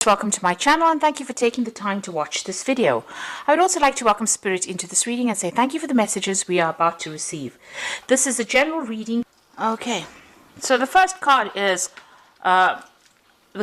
Welcome to my channel and thank you for taking the time to watch this video. I would also like to welcome Spirit into this reading and say thank you for the messages we are about to receive. This is a general reading. Okay, so the first card is the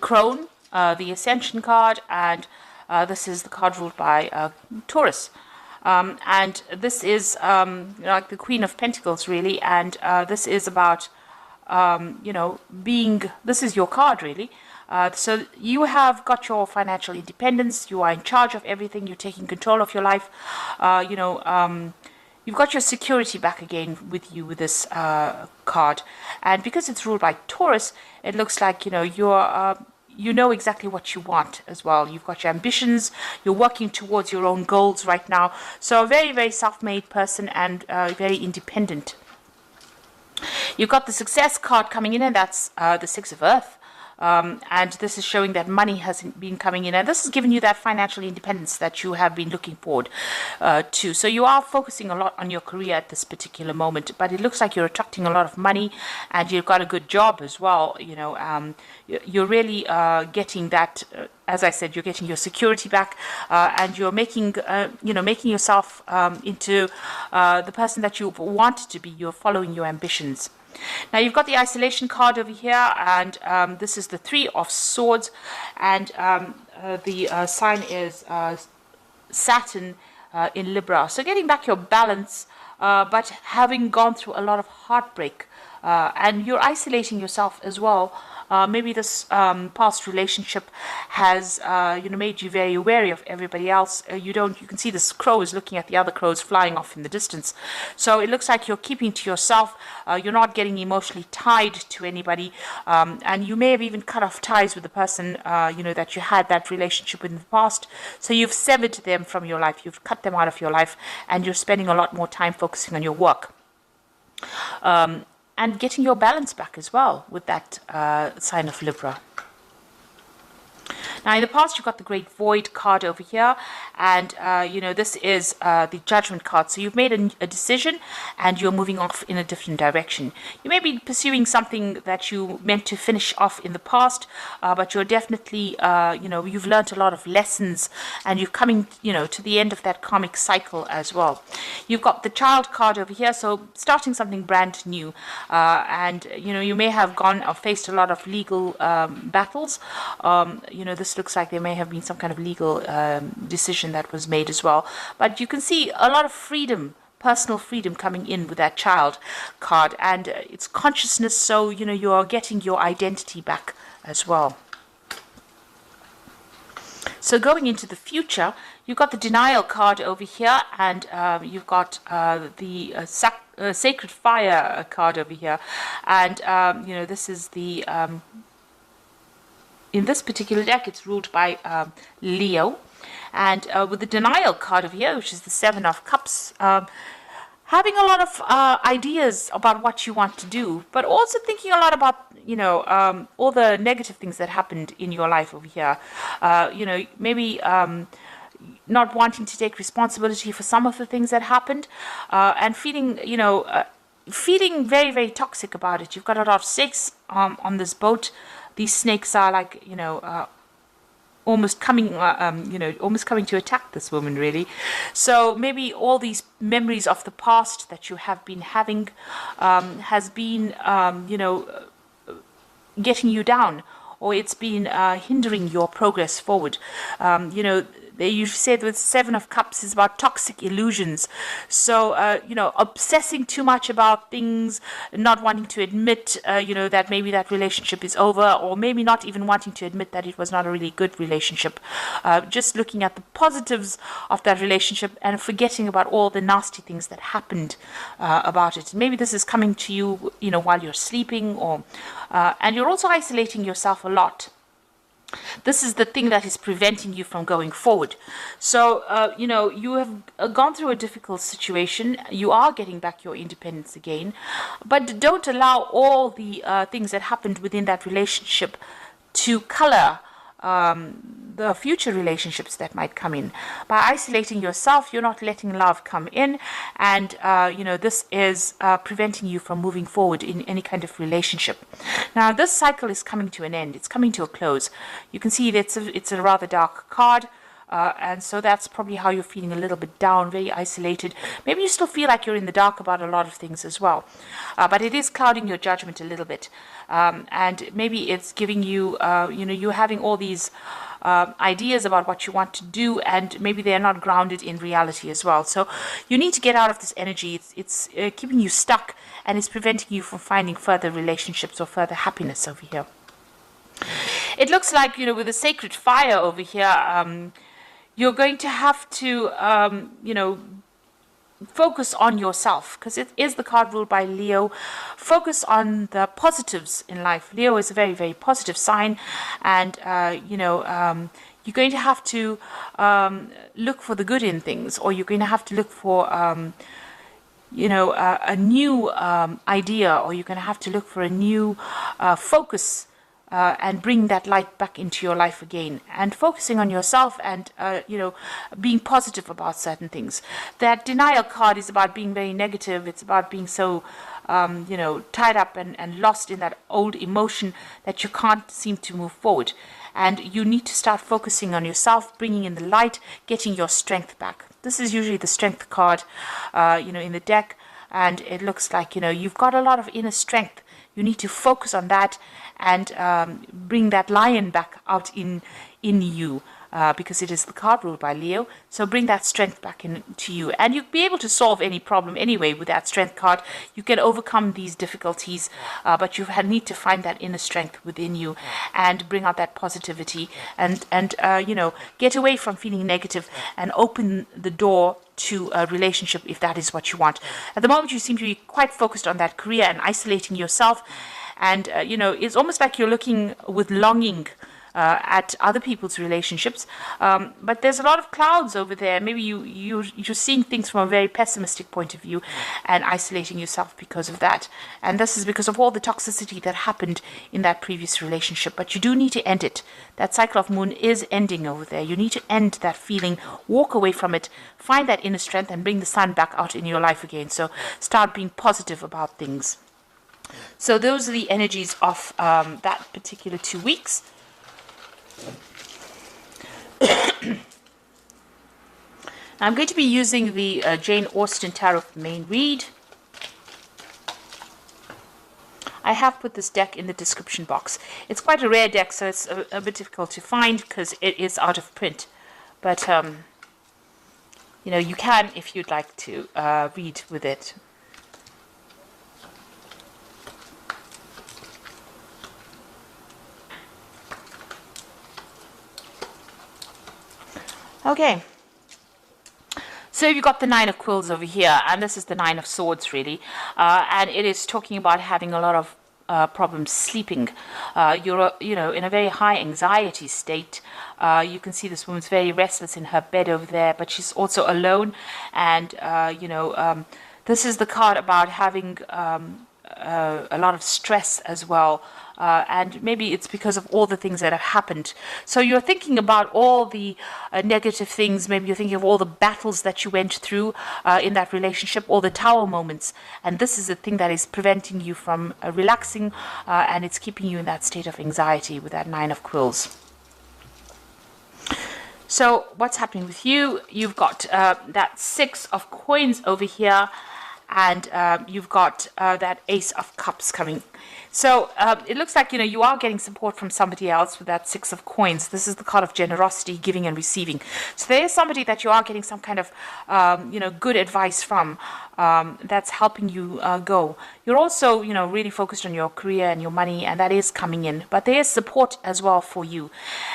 Crone, the Ascension card, and this is the card ruled by Taurus. And this is like the Queen of Pentacles really, and this is about this is your card really. So you have got your financial independence, you are in charge of everything, you're taking control of your life, you've got your security back again with you with this card. And because it's ruled by Taurus, it looks like, you know exactly what you want as well. You've got your ambitions, you're working towards your own goals right now. So a very, very self-made person and very independent. You've got the Success card coming in, and that's the Six of Earth. And this is showing that money has been coming in, and this has given you that financial independence that you have been looking forward to. So you are focusing a lot on your career at this particular moment, but it looks like you're attracting a lot of money, and you've got a good job as well. You're really getting that. As I said, you're getting your security back, and you're making yourself into the person that you wanted to be. You're following your ambitions. Now you've got the Isolation card over here, and this is the Three of Swords, and the sign is Saturn in Libra. So getting back your balance, but having gone through a lot of heartbreak, and you're isolating yourself as well. Maybe this past relationship has made you very wary of everybody else. You can see this crow is looking at the other crows flying off in the distance. So it looks like you're keeping to yourself. You're not getting emotionally tied to anybody, and you may have even cut off ties with the person that you had that relationship with in the past. So you've severed them from your life. You've cut them out of your life, and you're spending a lot more time focusing on your work. And getting your balance back as well with that sign of Libra. Now, in the past, you've got the Great Void card over here, and this is the Judgment card. So you've made a decision, and you're moving off in a different direction. You may be pursuing something that you meant to finish off in the past, but you're definitely, you've learned a lot of lessons, and you're coming, to the end of that karmic cycle as well. You've got the Child card over here, so starting something brand new, and you may have gone or faced a lot of legal battles. This looks like there may have been some kind of legal decision that was made as well. But you can see a lot of freedom, personal freedom coming in with that Child card. And it's consciousness, so, you are getting your identity back as well. So going into the future, you've got the Denial card over here, and you've got the Sacred Fire card over here. And, this is the... in this particular deck, it's ruled by Leo. And with the Denial card over here, which is the Seven of Cups, having a lot of ideas about what you want to do, but also thinking a lot about, all the negative things that happened in your life over here. Maybe not wanting to take responsibility for some of the things that happened, and feeling, feeling very, very toxic about it. You've got a lot of snakes on this boat. These snakes are like, almost coming to attack this woman, really. So maybe all these memories of the past that you have been having has been, getting you down, or it's been hindering your progress forward. They usually say that the Seven of Cups is about toxic illusions. So, obsessing too much about things, not wanting to admit, that maybe that relationship is over, or maybe not even wanting to admit that it was not a really good relationship. Just looking at the positives of that relationship and forgetting about all the nasty things that happened about it. Maybe this is coming to you, while you're sleeping, or and you're also isolating yourself a lot. This is the thing that is preventing you from going forward. So, you have gone through a difficult situation. You are getting back your independence again. But don't allow all the things that happened within that relationship to color the future relationships that might come in. By isolating yourself, you're not letting love come in, and this is preventing you from moving forward in any kind of relationship. Now, this cycle is coming to an end. It's coming to a close. You can see that it's a rather dark card. And so that's probably how you're feeling, a little bit down, very isolated. Maybe you still feel like you're in the dark about a lot of things as well. But it is clouding your judgment a little bit. And maybe it's giving you, you're having all these ideas about what you want to do, and maybe they're not grounded in reality as well. So you need to get out of this energy. It's keeping you stuck, and it's preventing you from finding further relationships or further happiness over here. It looks like, with the sacred fire over here, you're going to have to, focus on yourself, because it is the card ruled by Leo. Focus on the positives in life. Leo is a very, very positive sign, and, you're going to have to look for the good in things, or you're going to have to look for, a new idea, or you're going to have to look for a new focus. And bring that light back into your life again, and focusing on yourself, and being positive about certain things. That denial card is about being very negative. It's about being so tied up and lost in that old emotion that you can't seem to move forward. And you need to start focusing on yourself, bringing in the light, getting your strength back. This is usually the strength card in the deck, and it looks like you've got a lot of inner strength. You need to focus on that and bring that lion back out in you, because it is the card ruled by Leo. So bring that strength back into you, and you'll be able to solve any problem anyway with that strength card. You can overcome these difficulties, but you need to find that inner strength within you and bring out that positivity, and get away from feeling negative and open the door to a relationship if that is what you want. At the moment, you seem to be quite focused on that career and isolating yourself, and it's almost like you're looking with longing at other people's relationships, but there's a lot of clouds over there. Maybe you're seeing things from a very pessimistic point of view and isolating yourself because of that. And this is because of all the toxicity that happened in that previous relationship. But you do need to end it. That cycle of moon is ending over there. You need to end that feeling, walk away from it, find that inner strength, and bring the sun back out in your life again. So start being positive about things. So those are the energies of that particular 2 weeks. I'm going to be using the Jane Austen Tarot main read. I have put this deck in the description box. It's quite a rare deck, so it's a bit difficult to find because it is out of print. But, you can, if you'd like to, read with it. Okay, so you've got the Nine of Quills over here, and this is the Nine of Swords, really, and it is talking about having a lot of problems sleeping. You're, in a very high anxiety state. You can see this woman's very restless in her bed over there, but she's also alone, and, this is the card about having a lot of stress as well. And maybe it's because of all the things that have happened. So you're thinking about all the negative things. Maybe you're thinking of all the battles that you went through in that relationship, all the tower moments. And this is the thing that is preventing you from relaxing, and it's keeping you in that state of anxiety with that Nine of Quills. So what's happening with you? You've got that Six of Coins over here, and you've got that Ace of Cups coming. So it looks like, you are getting support from somebody else with that Six of Coins. This is the card of generosity, giving and receiving. So there is somebody that you are getting some kind of, good advice from that's helping you go. You're also, really focused on your career and your money, and that is coming in. But there is support as well for you.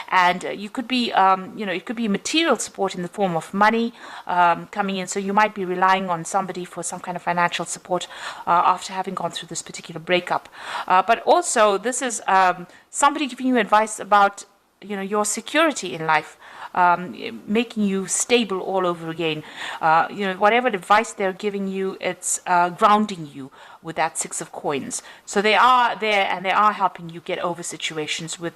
And you could be, it could be material support in the form of money coming in. So you might be relying on somebody for some kind of financial support after having gone through this particular breakup. But also, this is somebody giving you advice about, your security in life. making you stable all over again. Whatever advice they're giving you, it's grounding you with that Six of Coins. So they are there and they are helping you get over situations with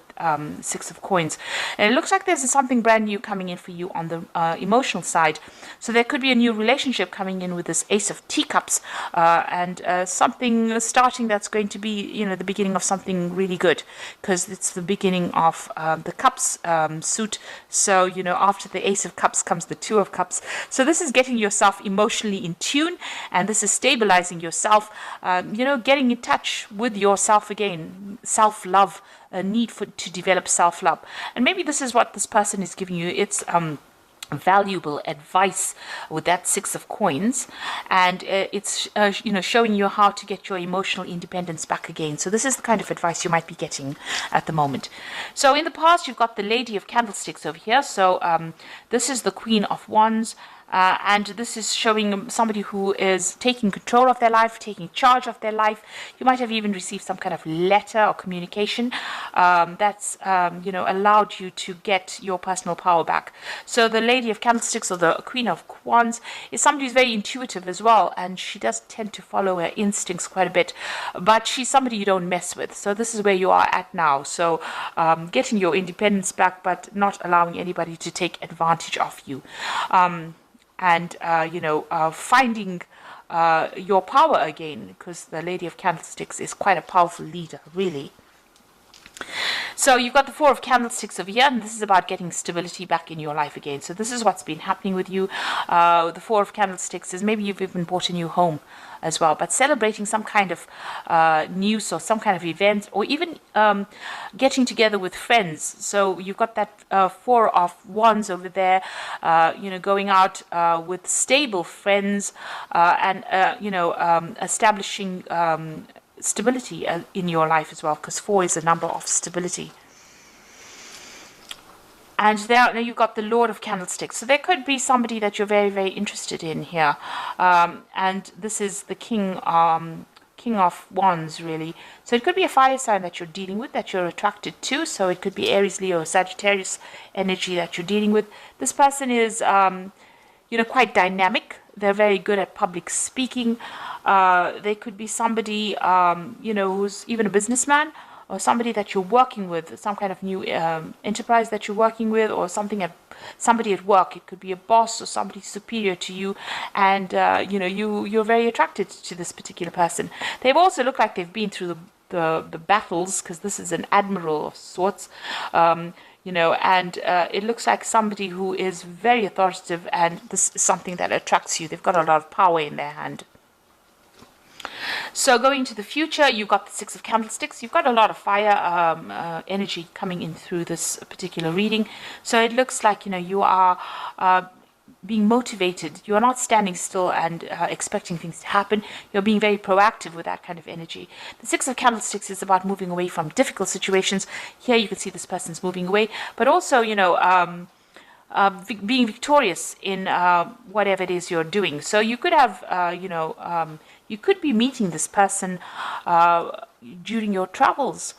Six of Coins. And it looks like there's something brand new coming in for you on the emotional side. So there could be a new relationship coming in with this Ace of Teacups, and something starting that's going to be, the beginning of something really good, because it's the beginning of the Cups suit. So, after the Ace of Cups comes the Two of Cups. So this is getting yourself emotionally in tune, and this is stabilizing yourself, getting in touch with yourself again, self-love, a need to develop self-love. And maybe this is what this person is giving you. It's valuable advice with that Six of Coins, and it's showing you how to get your emotional independence back again. So this is the kind of advice you might be getting at the moment. So in the past, you've got the Lady of Candlesticks over here. So this is the Queen of Wands. And this is showing somebody who is taking control of their life, taking charge of their life. You might have even received some kind of letter or communication that's allowed you to get your personal power back. So the Lady of Candlesticks, or the Queen of Wands, is somebody who's very intuitive as well, and she does tend to follow her instincts quite a bit, but she's somebody you don't mess with. So this is where you are at now. So getting your independence back, but not allowing anybody to take advantage of you. And finding your power again, because the Lady of Candlesticks is quite a powerful leader, really. So you've got the Four of Candlesticks over here, and this is about getting stability back in your life again. So this is what's been happening with you. The Four of Candlesticks is maybe you've even bought a new home as well, but celebrating some kind of news or some kind of event, or even getting together with friends. So you've got that Four of Wands over there, going out with stable friends, and establishing stability in your life as well, because 4 is a number of stability. And now you've got the Lord of Candlesticks. So there could be somebody that you're very, very interested in here. And this is the King of Wands, really. So it could be a fire sign that you're dealing with, that you're attracted to. So it could be Aries, Leo, Sagittarius energy that you're dealing with. This person is, quite dynamic. They're very good at public speaking. They could be somebody, who's even a businessman, or somebody that you're working with, some kind of new enterprise that you're working with, or somebody at work. It could be a boss or somebody superior to you, and you're very attracted to this particular person. They've also looked like they've been through the battles, because this is an admiral of sorts. And it looks like somebody who is very authoritative, and this is something that attracts you. They've got a lot of power in their hand. So going to the future, you've got the Six of Candlesticks. You've got a lot of fire energy coming in through this particular reading. So it looks like, you are being motivated. You're not standing still and expecting things to happen. You're being very proactive with that kind of energy. The Six of Candlesticks is about moving away from difficult situations. Here you can see this person's moving away, but also, being victorious in whatever it is you're doing. So you could have, you could be meeting this person during your travels.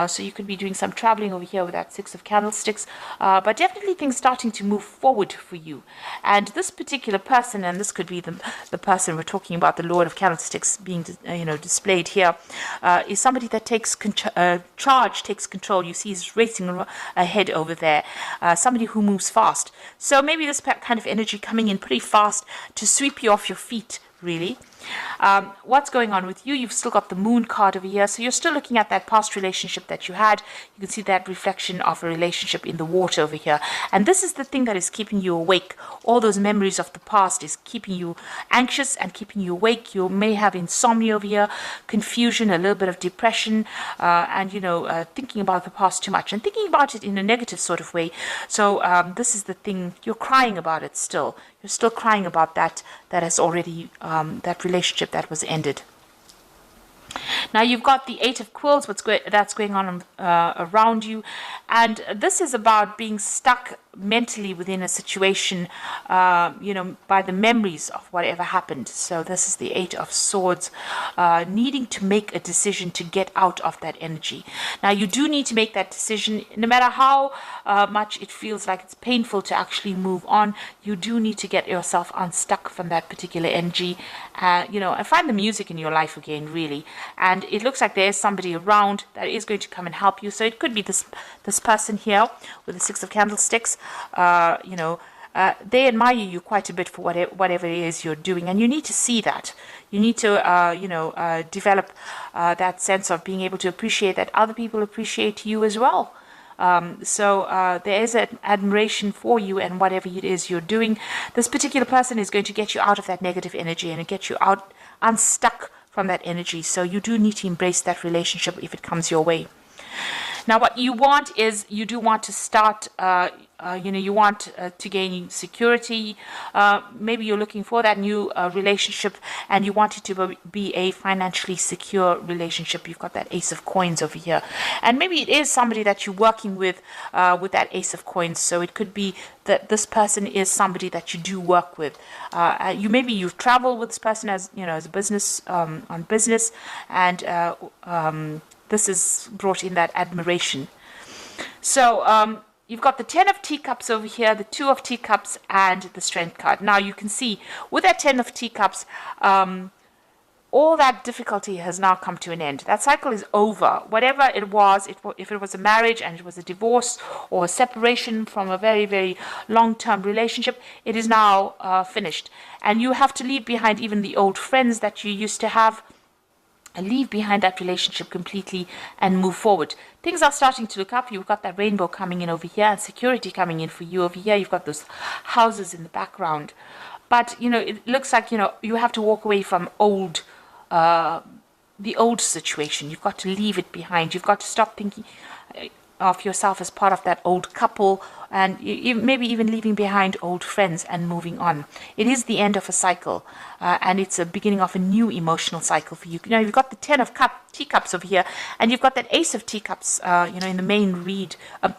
So you could be doing some traveling over here with that Six of Candlesticks, but definitely things starting to move forward for you. And this particular person, and this could be the person we're talking about, the Lord of Candlesticks being displayed here, is somebody that takes charge, takes control. You see he's racing ahead over there, somebody who moves fast. So maybe this kind of energy coming in pretty fast to sweep you off your feet, really. What's going on with you? You've still got the Moon card over here, so you're still looking at that past relationship that you had. You can see that reflection of a relationship in the water over here, and this is the thing that is keeping you awake. All those memories of the past is keeping you anxious and keeping you awake. You may have insomnia over here, confusion, a little bit of depression, and thinking about the past too much and thinking about it in a negative sort of way. So this is the thing, you're crying about it still. You're still crying about that has already, that relationship that was ended. Now you've got the Eight of Quills, that's going on around you, and this is about being stuck mentally within a situation, by the memories of whatever happened. So this is the Eight of Swords, needing to make a decision to get out of that energy. Now, you do need to make that decision, no matter how much it feels like it's painful to actually move on. You do need to get yourself unstuck from that particular energy, and find the music in your life again, really. And it looks like there is somebody around that is going to come and help you. So it could be this person here with the Six of Candlesticks. They admire you quite a bit for whatever it is you're doing, and you need to see that. You need to, develop that sense of being able to appreciate that other people appreciate you as well. So there is an admiration for you and whatever it is you're doing. This particular person is going to get you out of that negative energy and get you out unstuck from that energy. So you do need to embrace that relationship if it comes your way. Now, what you want is, you do want to start, you want to gain security. Maybe you're looking for that new relationship, and you want it to be a financially secure relationship. You've got that Ace of Coins over here. And maybe it is somebody that you're working with that Ace of Coins. So it could be that this person is somebody that you do work with. Maybe you've traveled with this person as a business, on business, and this is brought in that admiration. So you've got the Ten of Teacups over here, the Two of Teacups, and the Strength card. Now you can see with that Ten of Teacups, all that difficulty has now come to an end. That cycle is over. Whatever it was, if it was a marriage and it was a divorce or a separation from a very, very long-term relationship, it is now finished. And you have to leave behind even the old friends that you used to have, and leave behind that relationship completely and move forward. Things are starting to look up. You've got that rainbow coming in over here and security coming in for you over here. You've got those houses in the background. But, it looks like, you have to walk away from the old situation. You've got to leave it behind. You've got to stop thinking of yourself as part of that old couple, and maybe even leaving behind old friends and moving on. It is the end of a cycle, and it's a beginning of a new emotional cycle for you. You've got the Ten of Teacups over here, and you've got that Ace of Teacups, in the main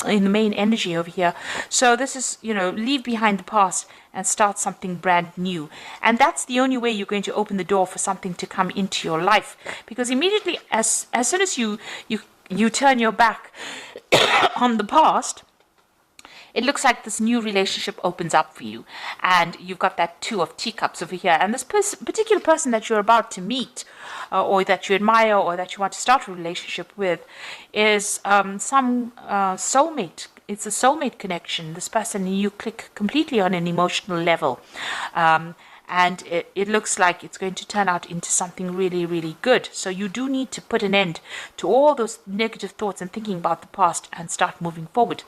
in the main energy over here. So this is, leave behind the past and start something brand new. And that's the only way you're going to open the door for something to come into your life, because immediately as soon as you turn your back on the past, it looks like this new relationship opens up for you. And you've got that Two of Teacups over here. And this particular person that you're about to meet, or that you admire, or that you want to start a relationship with, is some soulmate. It's a soulmate connection. This person, you click completely on an emotional level. And it looks like it's going to turn out into something really, really good. So you do need to put an end to all those negative thoughts and thinking about the past and start moving forward.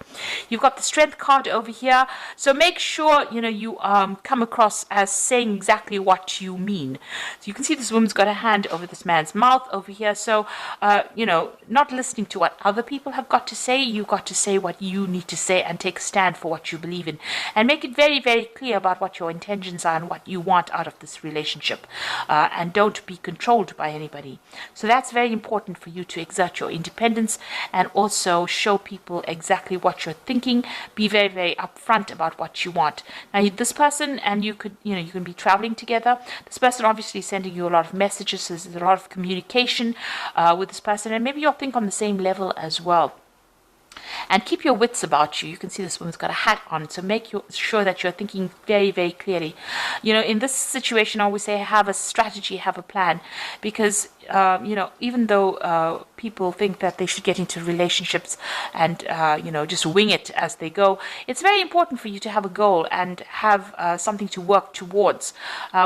You've got the Strength card over here. So make sure, you come across as saying exactly what you mean. So you can see this woman's got a hand over this man's mouth over here. So, not listening to what other people have got to say. You've got to say what you need to say and take a stand for what you believe in. And make it very, very clear about what your intentions are and what you want out of this relationship, and don't be controlled by anybody. So that's very important for you to exert your independence and also show people exactly what you're thinking. Be very, very upfront about what you want. Now, this person and you can be traveling together. This person obviously sending you a lot of messages. So there's a lot of communication with this person, and maybe you'll think on the same level as well. And keep your wits about you. You can see this woman's got a hat on, so make sure that you're thinking very, very clearly. In this situation, I always say have a strategy, have a plan, because even though people think that they should get into relationships and just wing it as they go, it's very important for you to have a goal and have something to work towards,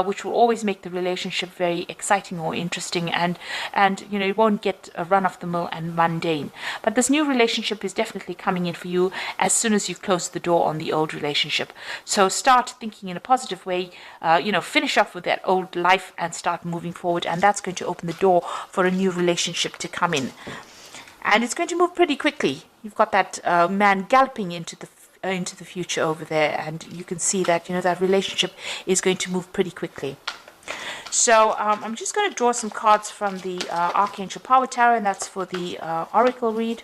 which will always make the relationship very exciting or interesting, and it won't get a run of the mill and mundane. But this new relationship is definitely coming in for you as soon as you've closed the door on the old relationship. So start thinking in a positive way, finish off with that old life and start moving forward, and that's going to open the door for a new relationship to come in. And it's going to move pretty quickly. You've got that man galloping into the future over there, and you can see that that relationship is going to move pretty quickly. So I'm just going to draw some cards from the Archangel Power Tarot, and that's for the Oracle read.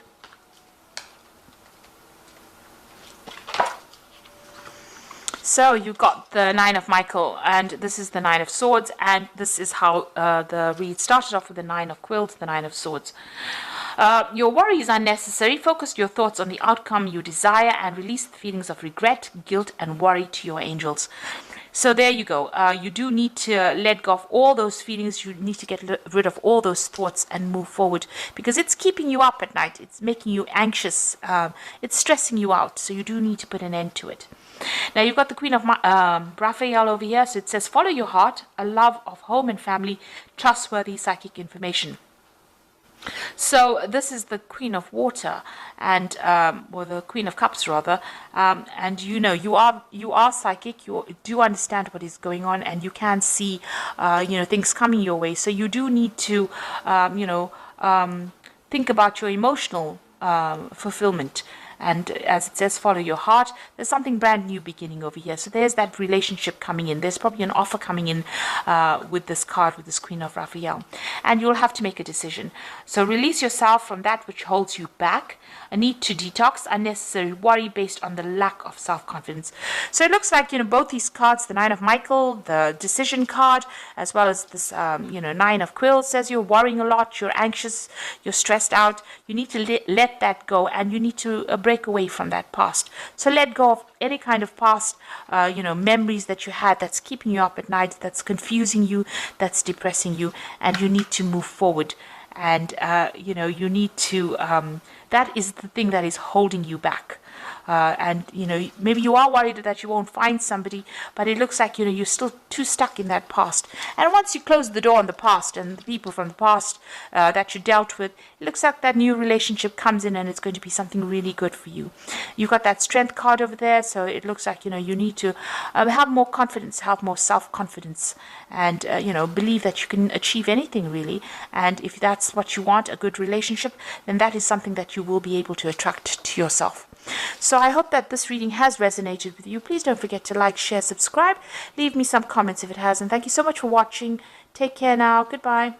So you got the Nine of Michael, and this is the Nine of Swords, and this is how the read started off with the Nine of Quills, the Nine of Swords. Your worry is unnecessary. Focus your thoughts on the outcome you desire and release the feelings of regret, guilt, and worry to your angels. So there you go. You do need to let go of all those feelings. You need to get rid of all those thoughts and move forward, because it's keeping you up at night. It's making you anxious. It's stressing you out. So you do need to put an end to it. Now you've got the Queen of Raphael over here. So it says, follow your heart, a love of home and family, trustworthy psychic information. So this is the Queen of Water, and or the Queen of Cups rather, and you are psychic. You do understand what is going on, and you can see things coming your way. So you do need to think about your emotional fulfillment. And as it says, follow your heart. There's something brand new beginning over here. So there's that relationship coming in. There's probably an offer coming in with this card, with this Queen of Raphael. And you'll have to make a decision. So release yourself from that which holds you back. A need to detox unnecessary worry based on the lack of self-confidence. So it looks like, both these cards, the Nine of Michael, the decision card, as well as this, Nine of Quills, says you're worrying a lot, you're anxious, you're stressed out. You need to let that go, and you need to break away from that past. So let go of any kind of past, memories that you had that's keeping you up at night, that's confusing you, that's depressing you, and you need to move forward. And, you need to, that is the thing that is holding you back. And maybe you are worried that you won't find somebody, but it looks like you're still too stuck in that past. And once you close the door on the past and the people from the past that you dealt with, it looks like that new relationship comes in, and it's going to be something really good for you. You've got that Strength card over there, so it looks like you need to have more confidence, have more self-confidence, and believe that you can achieve anything really. And if that's what you want, a good relationship, then that is something that you will be able to attract to yourself. So I hope that this reading has resonated with you. Please don't forget to like, share, subscribe. Leave me some comments if it has. And thank you so much for watching. Take care now. Goodbye.